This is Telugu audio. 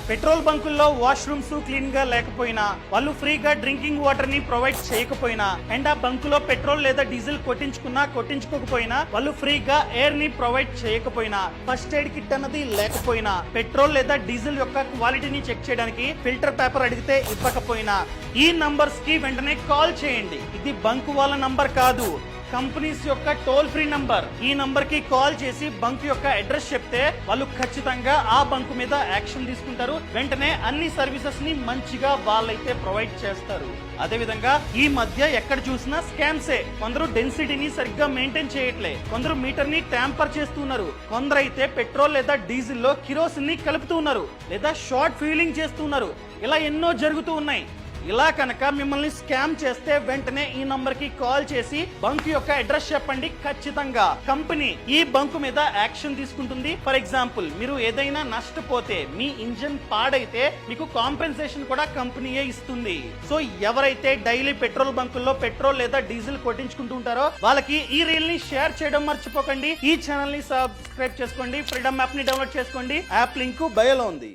పెట్రోల్ బంకుల్లో వాష్రూమ్స్ క్లీన్ గా లేకపోయినా, వాళ్ళు ఫ్రీగా డ్రింకింగ్ వాటర్ ని ప్రొవైడ్ చేయకపోయినా, అండ్ ఆ బంకులో పెట్రోల్ లేదా డీజిల్ కొట్టించుకున్నా కొట్టించుకోకపోయినా, వాళ్ళు ఫ్రీగా ఎయిర్ ని ప్రొవైడ్ చేయకపోయినా, ఫస్ట్ ఎయిడ్ కిట్ అన్నది లేకపోయినా, పెట్రోల్ లేదా డీజిల్ యొక్క క్వాలిటీని చెక్ చేయడానికి ఫిల్టర్ పేపర్ అడిగితే ఇవ్వకపోయినా, ఈ నంబర్స్ కి వెంటనే కాల్ చేయండి. ఇది బంకు వాళ్ళ నంబర్ కాదు, కంపెనీస్ యొక్క టోల్ ఫ్రీ నంబర్. ఈ నంబర్ కి కాల్ చేసి బంక్ యొక్క అడ్రస్ చెప్తే వాళ్ళు ఖచ్చితంగా ఆ బంకు మీద యాక్షన్ తీసుకుంటారు. వెంటనే అన్ని సర్వీసెస్ ని మంచిగా వాళ్ళైతే ప్రొవైడ్ చేస్తారు. అదే విధంగా ఈ మధ్య ఎక్కడ చూసినా స్కామ్సే. కొందరు డెన్సిటీని సరిగ్గా మెయింటైన్ చేయట్లే, కొందరు మీటర్ ని ట్యాంపర్ చేస్తున్నారు, కొందరైతే పెట్రోల్ లేదా డీజిల్ లో కిరోసిన్ ని కలుపుతున్నారు, లేదా షార్ట్ ఫీలింగ్ చేస్తున్నారు. ఇలా ఎన్నో జరుగుతూ ఉన్నాయి. ఇలా కనుక మిమ్మల్ని స్కామ్ చేస్తే వెంటనే ఈ నంబర్ కి కాల్ చేసి బంక్ యొక్క అడ్రస్ చెప్పండి. ఖచ్చితంగా కంపెనీ ఈ బంకు మీద యాక్షన్ తీసుకుంటుంది. ఫర్ ఎగ్జాంపుల్, మీరు ఏదైనా నష్టపోతే, మీ ఇంజిన్ పాడైతే మీకు కాంపెన్సేషన్ కూడా కంపెనీయే ఇస్తుంది. సో ఎవరైతే డైలీ పెట్రోల్ బంకుల్లో పెట్రోల్ లేదా డీజిల్ కొట్టించుకుంటూ ఉంటారో వాళ్ళకి ఈ రీల్ ని షేర్ చేయడం మర్చిపోకండి. ఈ ఛానల్ ని సబ్స్క్రైబ్ చేసుకోండి. ఫ్రీడమ్ యాప్ ని డౌన్లోడ్ చేసుకోండి. యాప్ లింక్ బయోలో ఉంది.